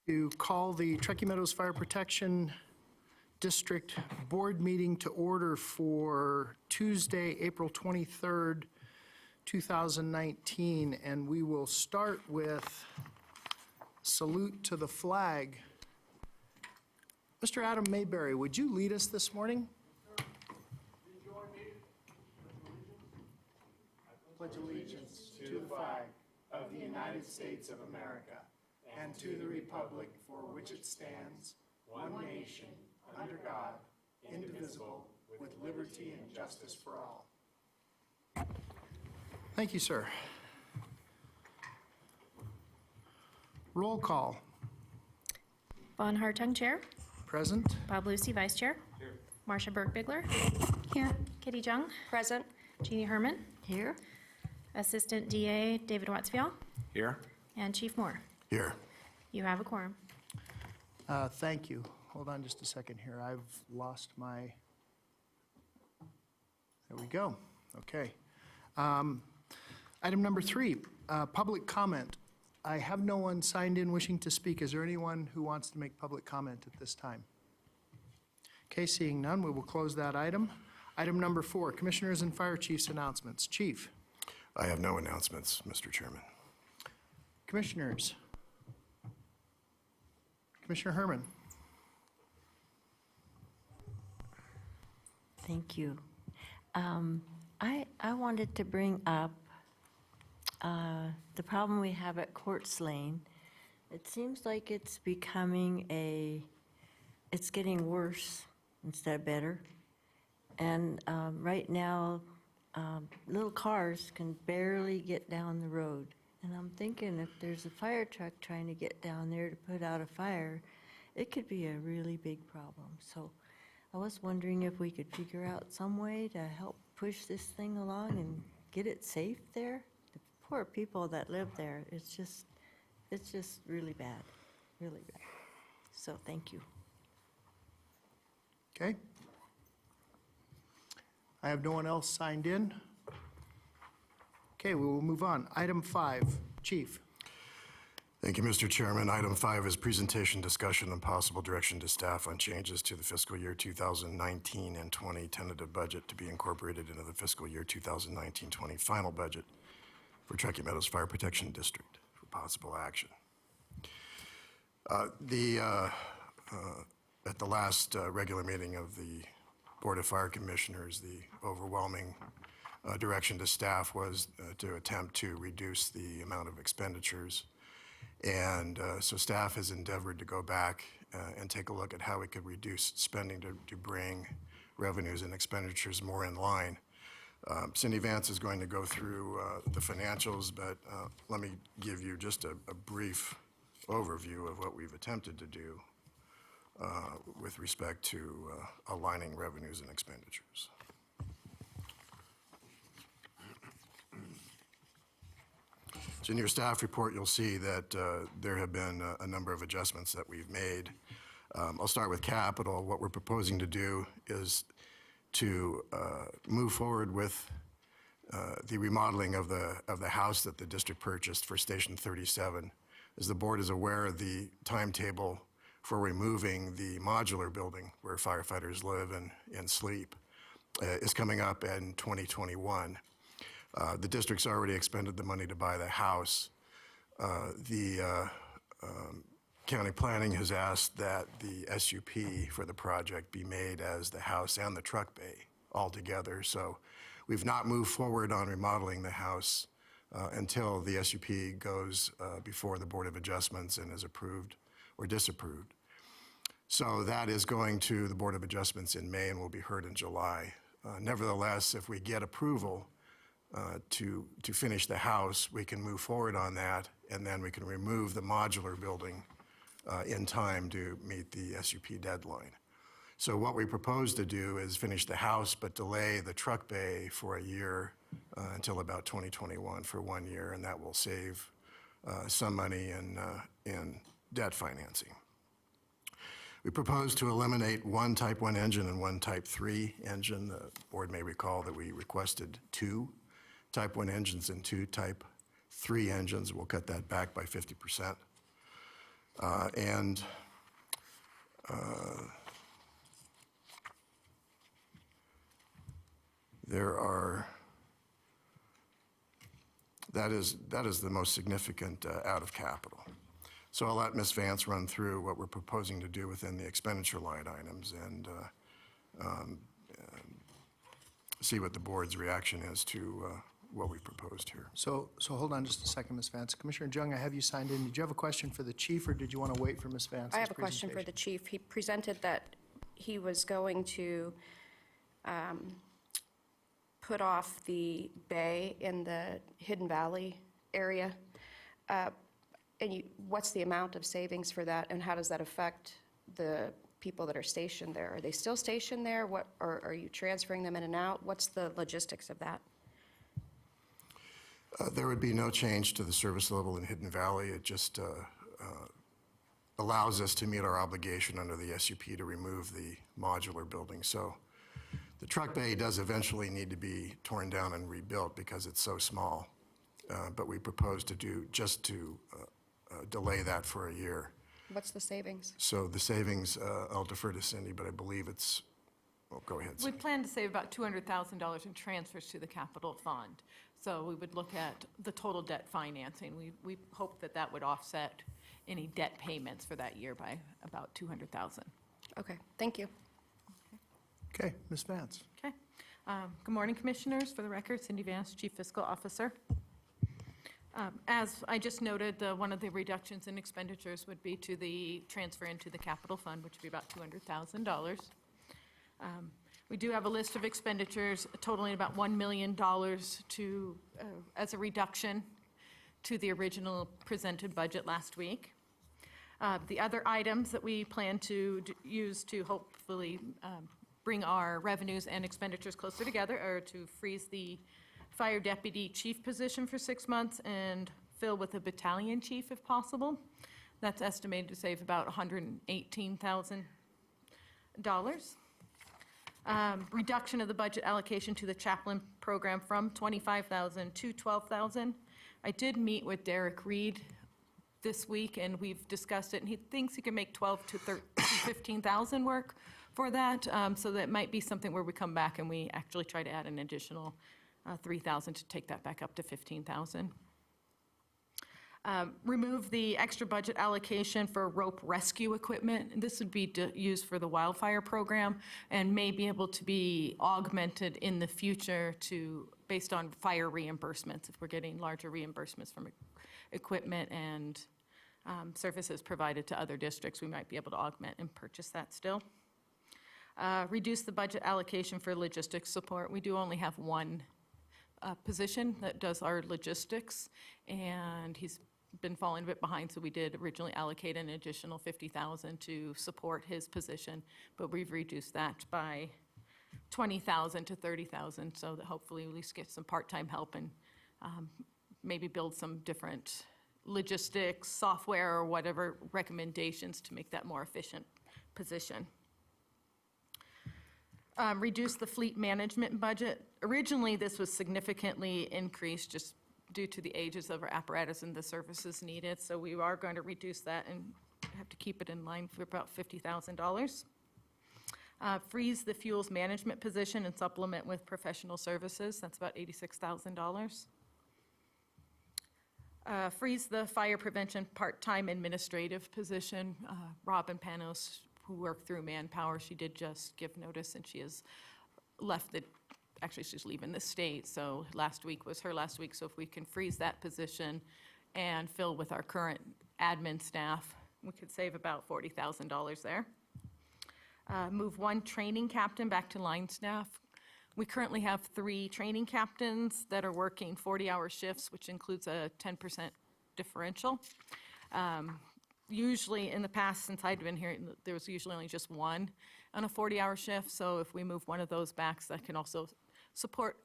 To call the Truckee Meadows Fire Protection District Board meeting to order for Tuesday, April 23rd, 2019, and we will start with salute to the flag. Mr. Adam Mayberry, would you lead us this morning? Pledge allegiance to the flag of the United States of America and to the republic for which it stands, one nation, under God, indivisible, with liberty and justice for all. Thank you, sir. Roll call. Von Hartung, Chair. Present. Bob Lucy, Vice Chair. Here. Marcia Burke-Bigler. Here. Kitty Jung. Present. Jeannie Herman. Here. Assistant DA David Watsfield. Here. And Chief Moore. Here. You have a quorum. Thank you. Hold on just a second here. I've lost my, there we go. Okay. Item number 3, public comment. I have no one signed in wishing to speak. Is there anyone who wants to make public comment at this time? Okay, seeing none, we will close that item. Item number 4, Commissioners and Fire Chiefs announcements. Chief. I have no announcements, Mr. Chairman. Commissioners. Commissioner Herman. Thank you. I wanted to bring up the problem we have at Courts Lane. It seems like it's becoming it's getting worse instead of better. And right now, little cars can barely get down the road. And I'm thinking if there's a fire truck trying to get down there to put out a fire, it could be a really big problem. So I was wondering if we could figure out some way to help push this thing along and get it safe there. The poor people that live there, it's just really bad, really bad. So thank you. Okay. I have no one else signed in. Okay, we will move on. Item 5, Chief. Thank you, Mr. Chairman. Item 5 is presentation, discussion, and possible direction to staff on changes to the fiscal year 2019 and 20 tentative budget to be incorporated into the fiscal year 2019-20 final budget for Truckee Meadows Fire Protection District for possible action. At the last regular meeting of the Board of Fire Commissioners, the overwhelming direction to staff was to attempt to reduce the amount of expenditures. And so staff has endeavored to go back and take a look at how we could reduce spending to bring revenues and expenditures more in line. Cindy Vance is going to go through the financials, but let me give you just a brief overview of what we've attempted to do with respect to aligning revenues and expenditures. So in your staff report, you'll see that there have been a number of adjustments that we've made. I'll start with capital. What we're proposing to do is to move forward with the remodeling of the house that the district purchased for Station 37. As the board is aware, the timetable for removing the modular building where firefighters live and sleep is coming up in 2021. The district's already expended the money to buy the house. The county planning has asked that the SUP for the project be made as the house and the truck bay all together. So we've not moved forward on remodeling the house until the SUP goes before the Board of Adjustments and is approved or disapproved. So that is going to the Board of Adjustments in May and will be heard in July. Nevertheless, if we get approval to finish the house, we can move forward on that, and then we can remove the modular building in time to meet the SUP deadline. So what we propose to do is finish the house, but delay the truck bay for a year until about 2021 for 1 year, and that will save some money in debt financing. We propose to eliminate one Type 1 engine and one Type 3 engine. The board may recall that we requested 2 Type 1 engines and 2 Type 3 engines. We'll cut that back by 50%. And there are, that is the most significant out of capital. So I'll let Ms. Vance run through what we're proposing to do within the expenditure line items and see what the board's reaction is to what we proposed here. So hold on just a second, Ms. Vance. Commissioner Jung, I have you signed in. Did you have a question for the chief, or did you want to wait for Ms. Vance's I have a question for the chief. He presented that he was going to put off the bay in the Hidden Valley area. And what's the amount of savings for that, and how does that affect the people that are stationed there? Are they still stationed there? What, or are you transferring them in and out? What's the logistics of that? There would be no change to the service level in Hidden Valley. It just allows us to meet our obligation under the SUP to remove the modular building. So the truck bay does eventually need to be torn down and rebuilt because it's so small. But we propose to do, just to delay that for a year. What's the savings? So the savings, I'll defer to Cindy, but I believe it's, well, go ahead, We Cindy. plan to save about $200,000 in transfers to the capital fund. So we would look at the total debt financing. We hope that that would offset any debt payments for that year by about $200,000. Okay, thank you. Okay, Ms. Vance. Okay. Good morning, Commissioners. For the record, Cindy Vance, Chief Fiscal Officer. As I just noted, one of the reductions in expenditures would be to the transfer into the capital fund, which would be about $200,000. We do have a list of expenditures totaling about $1 million to, as a reduction to the original presented budget last week. The other items that we plan to use to hopefully bring our revenues and expenditures closer together are to freeze the fire deputy chief position for 6 months and fill with a battalion chief if possible. That's estimated to save about $118,000. Reduction of the budget allocation to the chaplain program from $25,000 to $12,000. I did meet with Derek Reed this week, and we've discussed it, and he thinks he can make $12,000 to $15,000 work for that. So that might be something where we come back and we actually try to add an additional $3,000 to take that back up to $15,000. Remove the extra budget allocation for rope rescue equipment. This would be used for the wildfire program and may be able to be augmented in the future based on fire reimbursements. If we're getting larger reimbursements from equipment and services provided to other districts, we might be able to augment and purchase that still. Reduce the budget allocation for logistics support. We do only have one position that does our logistics, and he's been falling a bit behind, so we did originally allocate an additional $50,000 to support his position, but we've reduced that by $20,000 to $30,000, so that hopefully at least get some part-time help and maybe build some different logistics, software, or whatever recommendations to make that more efficient position. Reduce the fleet management budget. Originally, this was significantly increased just due to the ages of our apparatus and the services needed. So we are going to reduce that and have to keep it in line for about $50,000. Freeze the fuels management position and supplement with professional services. That's about $86,000. Freeze the fire prevention part-time administrative position. Robin Panos, who worked through Manpower, she did just give notice, and she has left actually she's leaving the state, so last week was her last week. So if we can freeze that position and fill with our current admin staff, we could save about $40,000 there. Move one training captain back to line staff. We currently have 3 training captains that are working 40-hour shifts, which includes a 10% differential. Usually in the past, since I'd been here, there was usually only just one on a 40-hour shift. So if we move one of those back, that can also support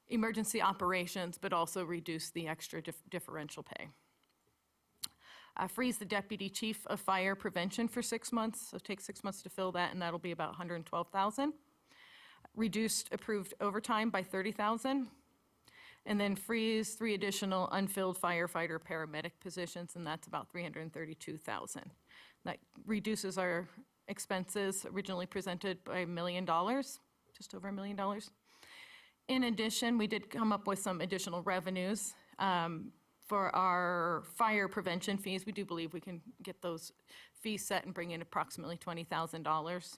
emergency operations, but also reduce the extra differential pay. Freeze the deputy chief of fire prevention for 6 months. So take 6 months to fill that, and that'll be about $112,000. Reduced approved overtime by $30,000. and then freeze 3 additional unfilled firefighter paramedic positions, and that's about $332,000. That reduces our expenses originally presented by $1 million, just over $1 million. In addition, we did come up with some additional revenues for our fire prevention fees. We do believe we can get those fees set and bring in approximately $20,000.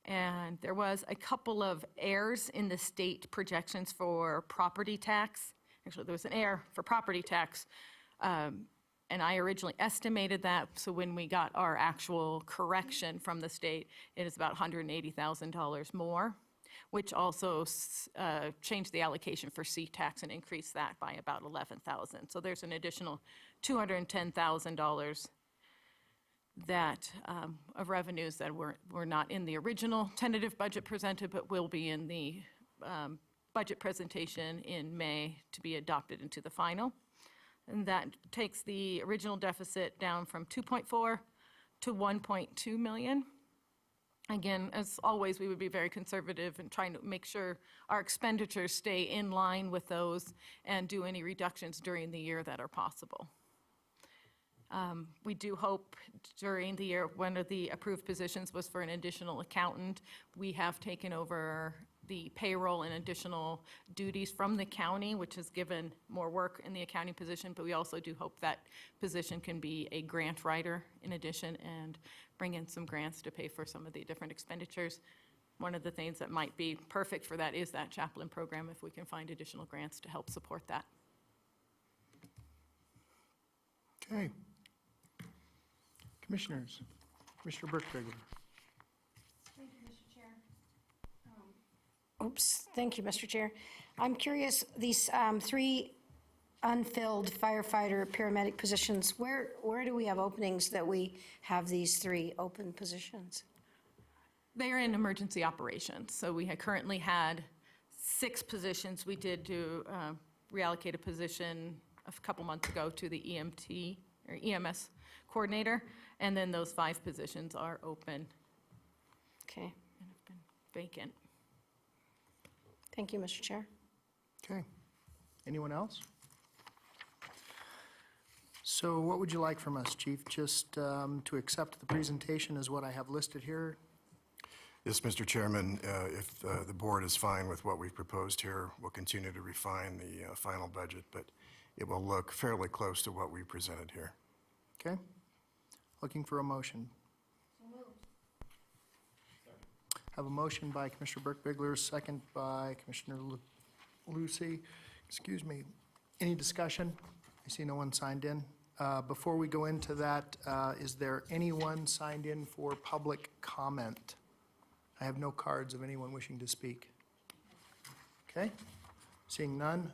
And there was a couple of errors in the state projections for property tax. Actually, there was an error for property tax. And I originally estimated that, so when we got our actual correction from the state, it is about $180,000 more, which also changed the allocation for C-tax and increased that by about $11,000. So there's an additional $210,000 that of revenues that were not in the original tentative budget presented, but will be in the budget presentation in May to be adopted into the final. And that takes the original deficit down from 2.4 to 1.2 million. Again, as always, we would be very conservative in trying to make sure our expenditures stay in line with those and do any reductions during the year that are possible. We do hope during the year, one of the approved positions was for an additional accountant. We have taken over the payroll and additional duties from the county, which has given more work in the accounting position, but we also do hope that position can be a grant writer in addition and bring in some grants to pay for some of the different expenditures. One of the things that might be perfect for that is that chaplain program, if we can find additional grants to help support that. Okay. Commissioners, Commissioner Burkhardt. Oops, thank you, Mr. Chair. I'm curious, these 3 unfilled firefighter paramedic positions, where do we have openings that we have these 3 open positions? They are in emergency operations. So we had currently had 6 positions. We did do reallocate a position a couple months ago to the EMT or EMS coordinator, and then those 5 positions are open Okay, and have been vacant. thank you, Mr. Chair. Okay. Anyone else? So what would you like from us, Chief? Just to accept the presentation as what I have listed here? Yes, Mr. Chairman, if the board is fine with what we've proposed here, we'll continue to refine the final budget, but it will look fairly close to what we presented here. Okay. Looking for a motion. Have a motion by Commissioner Burke-Bigler, second by Commissioner Lucy. Excuse me. Any discussion? I see no one signed in. Before we go into that, is there anyone signed in for public comment? I have no cards of anyone wishing to speak. Okay. Seeing none.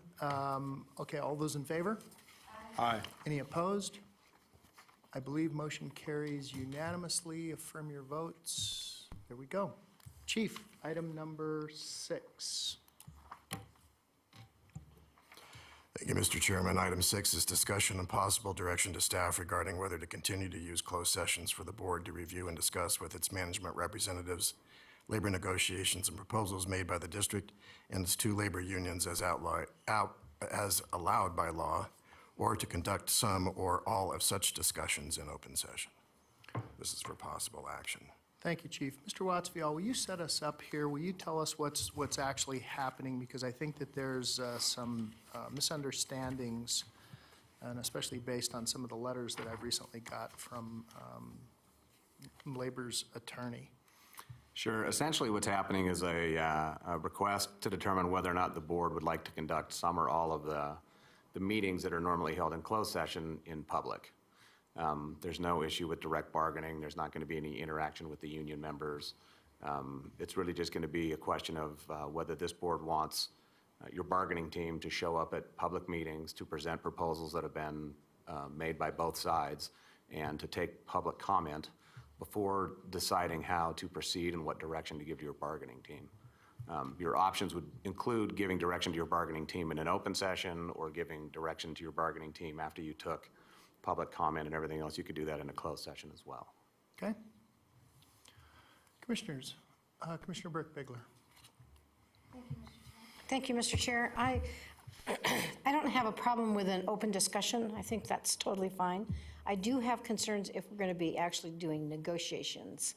Okay, all those in favor? Aye. Any opposed? I believe motion carries unanimously. Affirm your votes. There we go. Chief, item number 6. Thank you, Mr. Chairman. Item 6 is discussion and possible direction to staff regarding whether to continue to use closed sessions for the board to review and discuss with its management representatives labor negotiations and proposals made by the district and its 2 labor unions as allowed by law, or to conduct some or all of such discussions in open session. This is for possible action. Thank you, Chief. Mr. Watsfield, will you set us up here? Will you tell us what's actually happening? Because I think that there's some misunderstandings, and especially based on some of the letters that I've recently got from Labor's attorney. Sure. Essentially, what's happening is a request to determine whether or not the board would like to conduct some or all of the meetings that are normally held in closed session in public. There's no issue with direct bargaining. There's not going to be any interaction with the union members. It's really just going to be a question of whether this board wants your bargaining team to show up at public meetings to present proposals that have been made by both sides and to take public comment before deciding how to proceed and what direction to give to your bargaining team. Your options would include giving direction to your bargaining team in an open session or giving direction to your bargaining team after you took public comment and everything else. You could do that in a closed session as well. Okay? Commissioners, Commissioner Burke-Bigler. Thank you, Mr. Chair. I don't have a problem with an open discussion. I think that's totally fine. I do have concerns if we're going to be actually doing negotiations.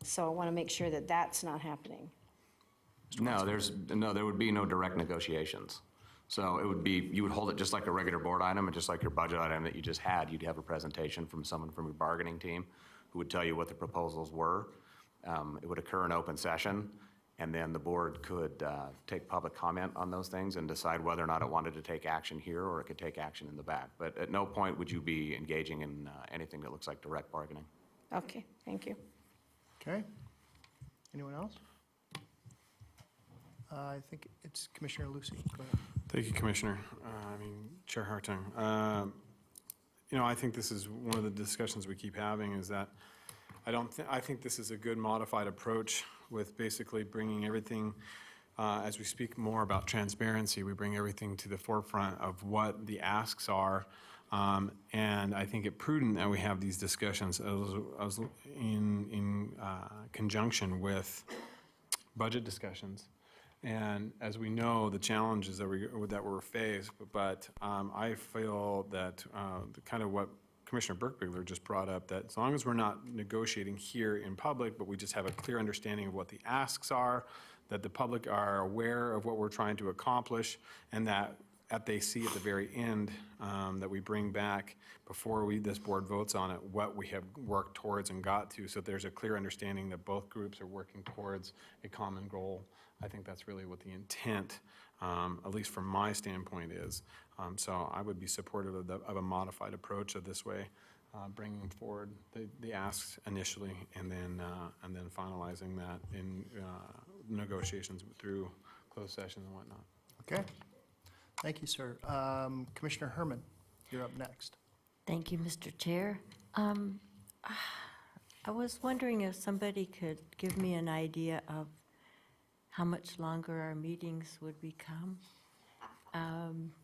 So I want to make sure that that's not happening. No, there would be no direct negotiations. So it would be, you would hold it just like a regular board item, and just like your budget item that you just had, you'd have a presentation from someone from your bargaining team who would tell you what the proposals were. It would occur in open session, and then the board could take public comment on those things and decide whether or not it wanted to take action here, or it could take action in the back. But at no point would you be engaging in anything that looks like direct bargaining. Okay, thank you. Okay. Anyone else? I think it's Commissioner Lucy. Go ahead. Thank you, Commissioner. Chair Hartung. I think this is one of the discussions we keep having, is that I think this is a good modified approach with basically bringing everything, as we speak more about transparency, we bring everything to the forefront of what the asks are. And I think it prudent that we have these discussions in conjunction with budget discussions. And as we know, the challenges that we're faced, but I feel that kind of what Commissioner Burkbigler just brought up, that as long as we're not negotiating here in public, but we just have a clear understanding of what the asks are, that the public are aware of what we're trying to accomplish, and that they see at the very end that we bring back before this board votes on it what we have worked towards and got to, so there's a clear understanding that both groups are working towards a common goal. I think that's really what the intent, at least from my standpoint, is. So I would be supportive of a modified approach of this way, bringing forward the asks initially, and then finalizing that in negotiations through closed session and whatnot. Okay. Thank you, sir. Commissioner Herman, you're up next. Thank you, Mr. Chair. I was wondering if somebody could give me an idea of how much longer our meetings would become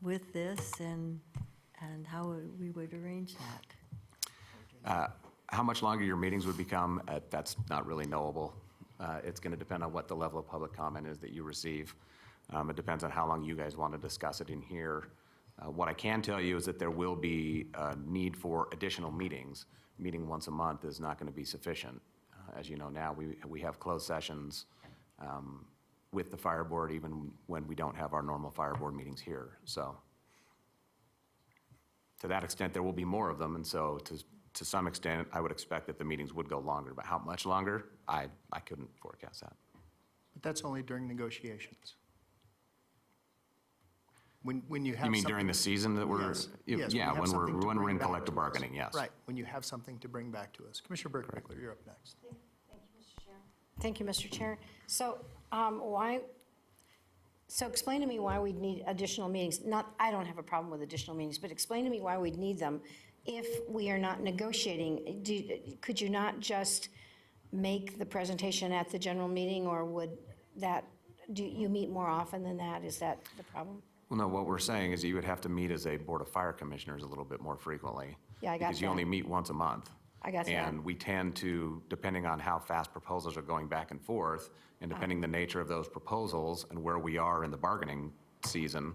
with this, and how we would arrange that. How much longer your meetings would become, that's not really knowable. It's going to depend on what the level of public comment is that you receive. It depends on how long you guys want to discuss it in here. What I can tell you is that there will be a need for additional meetings. Meeting once a month is not going to be sufficient. As you know now, we have closed sessions with the fire board even when we don't have our normal fire board meetings here. So to that extent, there will be more of them, and so to some extent, I would expect that the meetings would go longer, but how much longer, I couldn't forecast that. But that's only during negotiations. When you have You mean something- during the season that we're? Yes. Yes, Yeah, you have something to when we're bring in back collective to us. bargaining, yes. Right, when you have something to bring back to us. Commissioner Burkbigler, you're up next. Thank you, Mr. Chair. So explain to me why we'd need additional meetings. I don't have a problem with additional meetings, but explain to me why we'd need them if we are not negotiating. Could you not just make the presentation at the general meeting, or do you meet more often than that? Is that the problem? Well, no, what we're saying is you would have to meet as a Board of Fire Commissioners a little bit more frequently. Yeah, I got Because you that. only meet once a month. I got that. And we tend to, depending on how fast proposals are going back and forth, and depending the nature of those proposals and where we are in the bargaining season,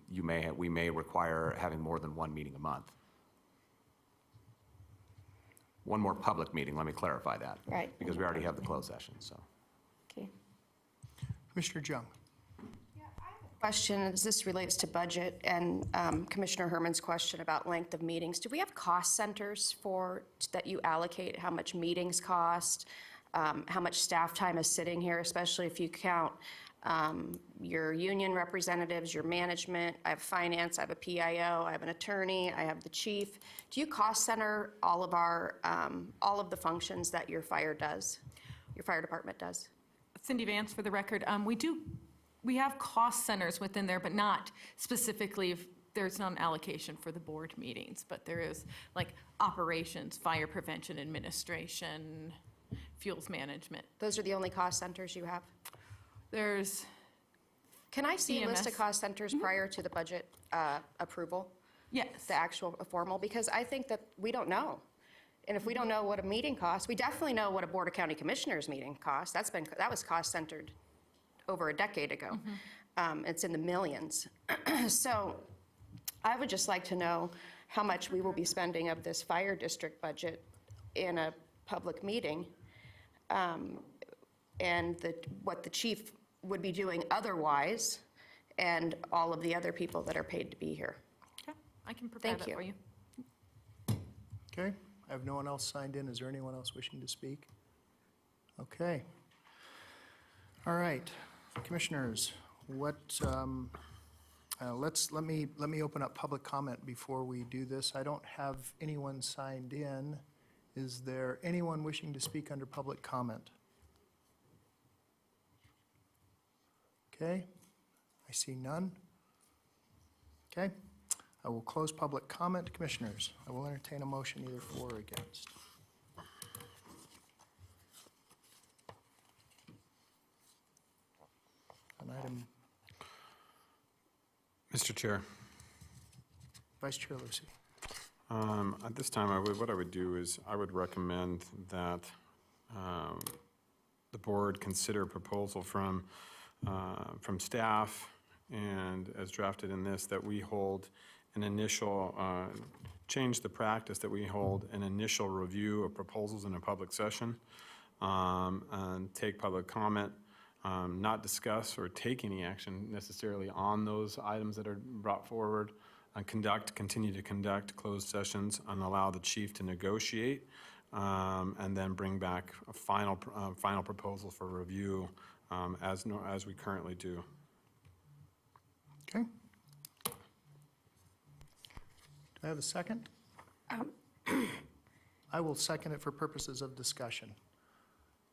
we may require having more than one meeting a month. One more public meeting, let me clarify that. Right. Because we already have the closed session, so. Okay. Commissioner Jung. Question, as this relates to budget and Commissioner Herman's question about length of meetings, do we have cost centers that you allocate how much meetings cost, how much staff time is sitting here, especially if you count your union representatives, your management? I have finance, I have a PIO, I have an attorney, I have the chief. Do you cost center all of the functions that your fire department does? Cindy Vance, for the record. We have cost centers within there, but not specifically, there's not an allocation for the board meetings, but there is like operations, fire prevention, administration, fuels management. Those are the only cost centers you have? There's, Can I see a list of EMS. cost centers prior to the budget approval? yes. The actual formal, because I think that we don't know. And if we don't know what a meeting costs, we definitely know what a Board of County Commissioners meeting costs. That was cost-centered over a decade ago. It's in the millions. So I would just like to know how much we will be spending of this fire district budget in a public meeting, and what the chief would be doing otherwise, and all of the other people that are paid to be here. Okay, I can prepare Thank that you. for you. Okay, I have no one else signed in. Is there anyone else wishing to speak? Okay. All right, commissioners, let me open up public comment before we do this. I don't have anyone signed in. Is there anyone wishing to speak under public comment? Okay, I see none. Okay, I will close public comment. Commissioners, I will entertain a motion either for or against. An item, Mr. Chair, Vice Chair Lucy. at this time, what I would do is I would recommend that the board consider a proposal from staff and as drafted in this, that we hold an initial, change the practice that we hold an initial review of proposals in a public session, and take public comment, not discuss or take any action necessarily on those items that are brought forward, and continue to conduct closed sessions and allow the chief to negotiate, and then bring back a final proposal for review, as we currently do. Okay. Do I have a second? I will second it for purposes of discussion.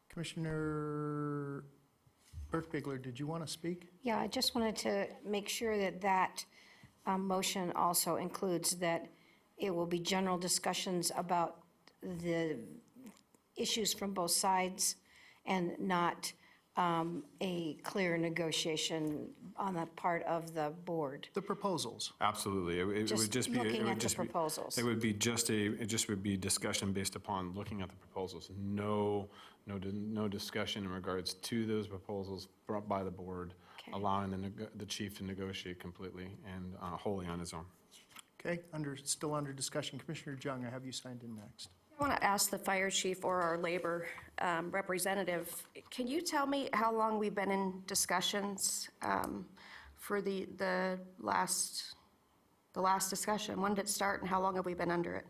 Commissioner Burke-Bigler, did you want to speak? Yeah, I just wanted to make sure that that motion also includes that it will be general discussions about the issues from both sides and not a clear negotiation on the part of the board. The proposals. Absolutely. It would Just just be. it looking would at the just be- proposals. It would be it just would be discussion based upon looking at the proposals. No discussion in regards to those proposals brought by the board, Okay. allowing the chief to negotiate completely and wholly on his own. Okay, still under discussion. Commissioner Jung, I have you signed in next. I want to ask the fire chief or our labor representative, can you tell me how long we've been in discussions for the last discussion? When did it start and how long have we been under it?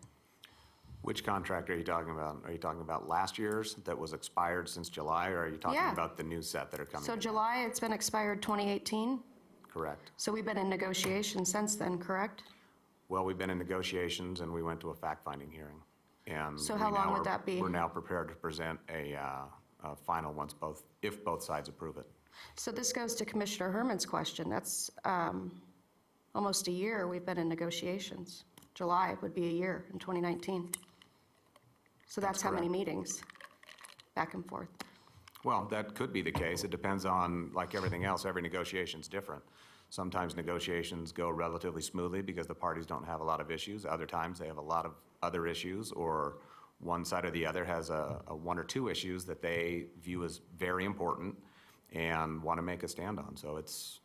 Which contract are you talking about? Are you talking about last year's that was expired since July, or are you talking Yeah. about the new set that are coming? So in? July, it's been expired 2018? Correct. So we've been in negotiations since then, correct? Well, we've been in negotiations, and we went to a fact-finding hearing. And So how we long now would are- that be? We're now prepared to present a final if both sides approve it. So this goes to Commissioner Herman's question. That's almost a year we've been in negotiations. July would be a year in 2019. So that's how many meetings, back and forth. Well, that could be the case. It depends on, like everything else, every negotiation's different. Sometimes negotiations go relatively smoothly because the parties don't have a lot of issues. Other times, they have a lot of other issues, or one side or the other has a one or two issues that they view as very important and want to make a stand on. So it's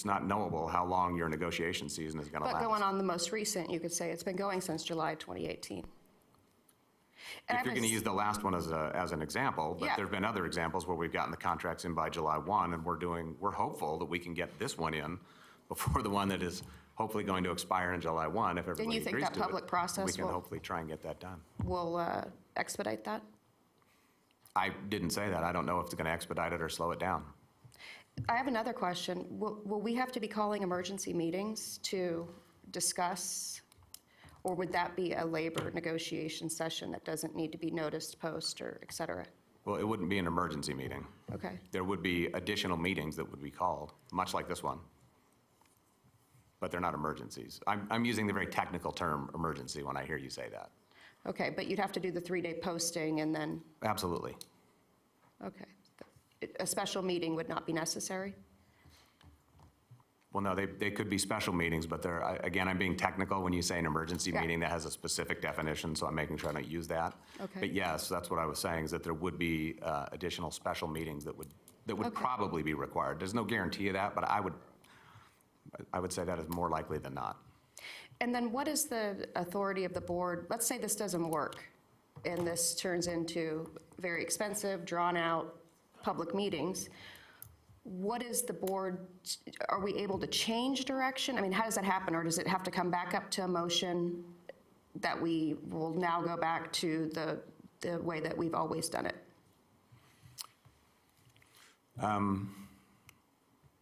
not knowable how long your negotiation season is going to But last. going on the most recent, you could say it's been going since July 2018. And If you're I going to was- use the last one as an example, but Yeah. there've been other examples where we've gotten the contracts in by July 1, and we're hopeful that we can get this one in before the one that is hopefully going to expire in July 1, if everybody you agrees think to it. that public process We can will- hopefully try and get that done. We'll expedite that. I didn't say that. I don't know if it's going to expedite it or slow it down. I have another question. Will we have to be calling emergency meetings to discuss, or would that be a labor negotiation session that doesn't need to be noticed, post, or et cetera? Well, it wouldn't be an emergency meeting. Okay. There would be additional meetings that would be called, much like this one. But they're not emergencies. I'm using the very technical term emergency when I hear you say that. Okay, but you'd have to do the 3-day posting and then, Absolutely. okay. A special meeting would not be necessary? Well, no, they could be special meetings, but again, I'm being technical when you say an emergency Yeah. meeting that has a specific definition, so I'm making sure I don't use that. Okay. But yes, that's what I was saying, is that there would be additional special meetings that would that would probably be required. There's no guarantee of that, but I would say that is more likely than not. And then what is the authority of the board? Let's say this doesn't work, and this turns into very expensive, drawn-out public meetings. What is the board, are we able to change direction? I mean, how does that happen, or does it have to come back up to a motion that we will now go back to the way that we've always done it?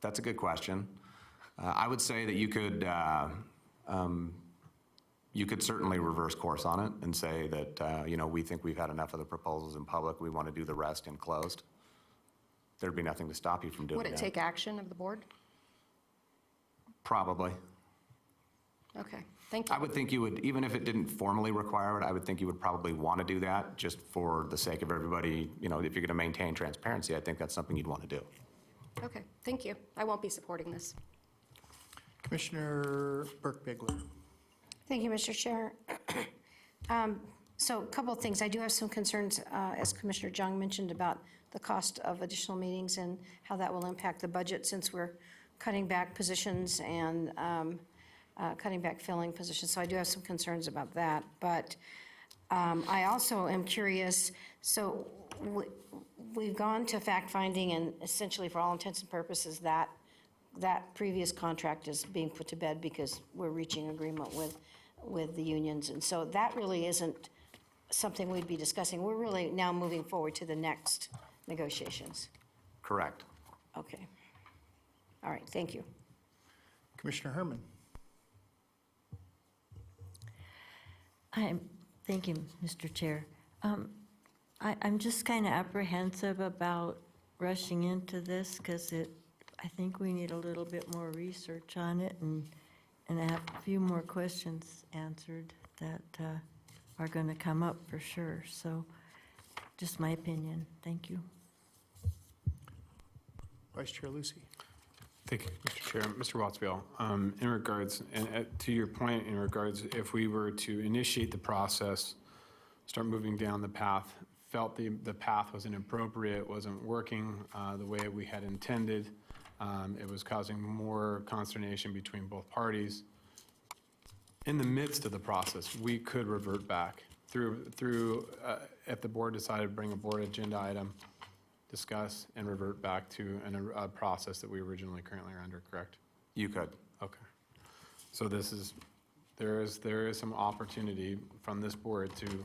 That's a good question. I would say that you could certainly reverse course on it and say that, we think we've had enough of the proposals in public, we want to do the rest in closed. There'd be nothing to stop you from doing that. Would it take action of the board? Probably. Okay, thank you. I would think you would, even if it didn't formally require it, I would think you would probably want to do that just for the sake of everybody. If you're going to maintain transparency, I think that's something you'd want to do. Okay, thank you. I won't be supporting this. Commissioner Burke-Bigler. Thank you, Mr. Chair. So a couple of things. I do have some concerns, as Commissioner Jung mentioned, about the cost of additional meetings and how that will impact the budget, since we're cutting back positions and cutting back filling positions. So I do have some concerns about that. But I also am curious, so we've gone to fact-finding, and essentially, for all intents and purposes, that previous contract is being put to bed because we're reaching agreement with the unions. And so that really isn't something we'd be discussing. We're really now moving forward to the next negotiations. Correct. Okay. All right, thank you. Commissioner Herman. Thank you, Mr. Chair. I'm just kind of apprehensive about rushing into this because I think we need a little bit more research on it, and I have a few more questions answered that are going to come up for sure. So just my opinion. Thank you. Vice Chair Lucy. Thank you, Mr. Chair. Mr. Watsfield, in regards, and to your point, in regards, if we were to initiate the process, start moving down the path, felt the path was inappropriate, wasn't working the way we had intended, it was causing more consternation between both parties. In the midst of the process, we could revert back through if the board decided to bring a board agenda item, discuss, and revert back to a process that we originally currently are under, correct? You could. Okay. So there is some opportunity from this board to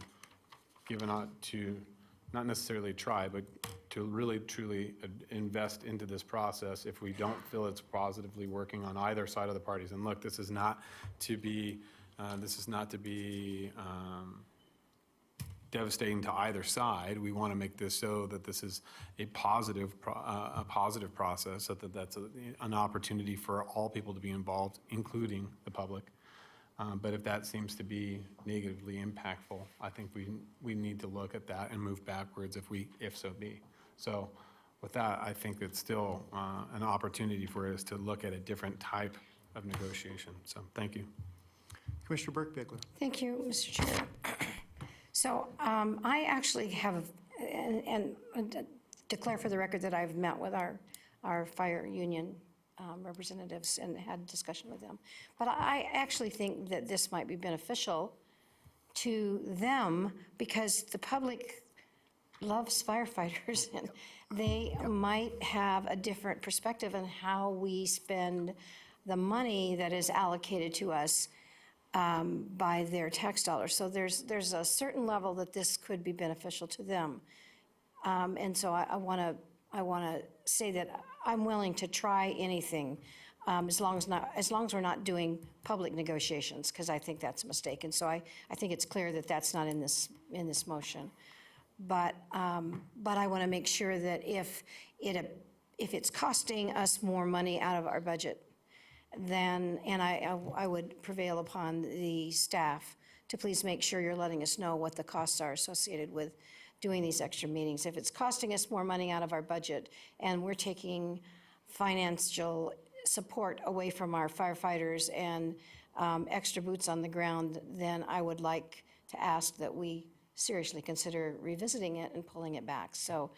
not necessarily try, but to really truly invest into this process if we don't feel it's positively working on either side of the parties. And look, this is not to be devastating to either side. We want to make this so that this is a positive process, so that that's an opportunity for all people to be involved, including the public. But if that seems to be negatively impactful, I think we need to look at that and move backwards if so be. So with that, I think it's still an opportunity for us to look at a different type of negotiation. So thank you. Commissioner Burke-Bigler. Thank you, Mr. Chair. So I actually have, and declare for the record that I've met with our fire union representatives and had a discussion with them. But I actually think that this might be beneficial to them because the public loves firefighters, and they might have a different perspective on how we spend the money that is allocated to us by their tax dollars. So there's a certain level that this could be beneficial to them. And so I want to say that I'm willing to try anything as long as we're not doing public negotiations, because I think that's a mistake. And so I think it's clear that that's not in this motion. But I want to make sure that if it's costing us more money out of our budget, then, and I would prevail upon the staff to please make sure you're letting us know what the costs are associated with doing these extra meetings. If it's costing us more money out of our budget and we're taking financial support away from our firefighters and extra boots on the ground, then I would like to ask that we seriously consider revisiting it and pulling it back. So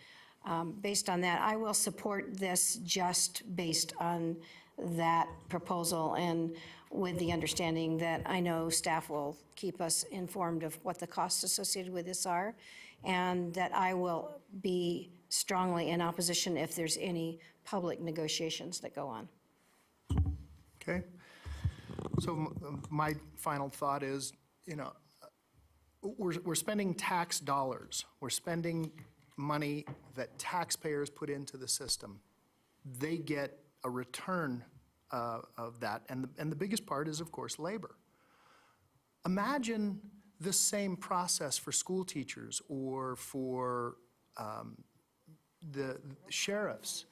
Based on that, I will support this just based on that proposal and with the understanding that I know staff will keep us informed of what the costs associated with this are, and that I will be strongly in opposition if there's any public negotiations that go on. Okay? So my final thought is, we're spending tax dollars. We're spending money that taxpayers put into the system. They get a return of that, and the biggest part is, of course, labor. Imagine the same process for school teachers or for the sheriffs,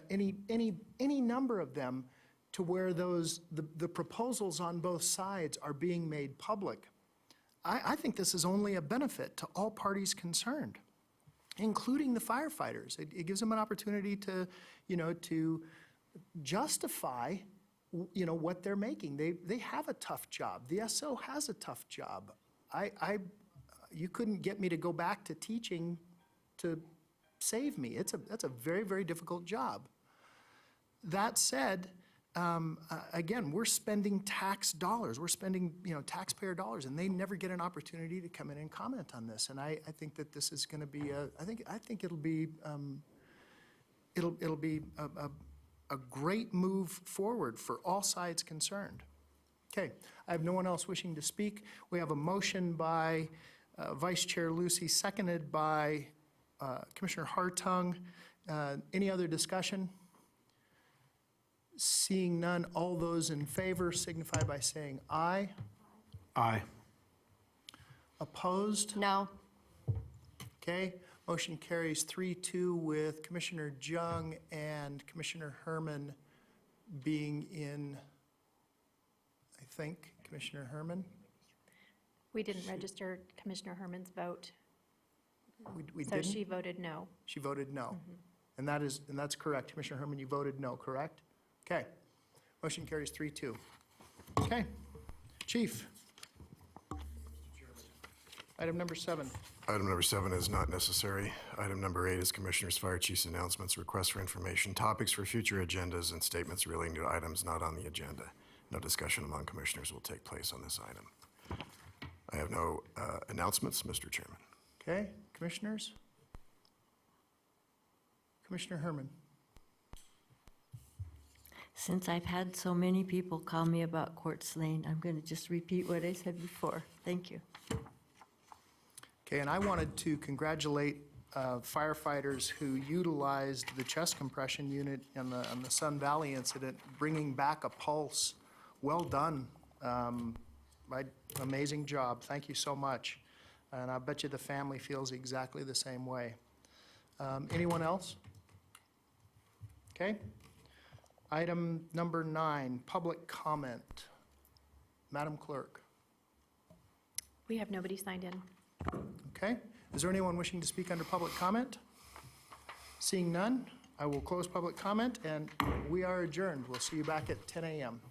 any number of them, to where the proposals on both sides are being made public. I think this is only a benefit to all parties concerned, including the firefighters. It gives them an opportunity to, to justify, what they're making. They have a tough job. The SO has a tough job. You couldn't get me to go back to teaching to save me. That's a very, very difficult job. That said, again, we're spending tax dollars. We're spending, taxpayer dollars, and they never get an opportunity to come in and comment on this. And I think that this is going to be I think it'll be a great move forward for all sides concerned. Okay, I have no one else wishing to speak. We have a motion by Vice Chair Lucy, seconded by Commissioner Hartung. Any other discussion? Seeing none, all those in favor signify by saying aye. Aye. Opposed? No. Okay, motion carries 3-2 with Commissioner Jung and Commissioner Herman being in, I think, Commissioner Herman? We didn't register Commissioner Herman's vote, We so didn't? she voted no. She voted no. And that's correct. Commissioner Herman, you voted no, correct? Okay. Motion carries 3-2. Okay. Chief. Item number 7. Item number 7 is not necessary. Item number 8 is Commissioners, Fire Chiefs announcements, requests for information, topics for future agendas, and statements relating to items not on the agenda. No discussion among commissioners will take place on this item. I have no announcements, Mr. Chairman. Okay, commissioners? Commissioner Herman. Since I've had so many people call me about Quartz Lane, I'm going to just repeat what I said before. Thank you. Okay, and I wanted to congratulate firefighters who utilized the chest compression unit on the Sun Valley incident, bringing back a pulse. Well done. Amazing job. Thank you so much. And I bet you the family feels exactly the same way. Anyone else? Okay. Item number 9, public comment. Madam Clerk. We have nobody signed in. Okay. Is there anyone wishing to speak under public comment? Seeing none, I will close public comment, and we are adjourned. We'll see you back at 10 a.m.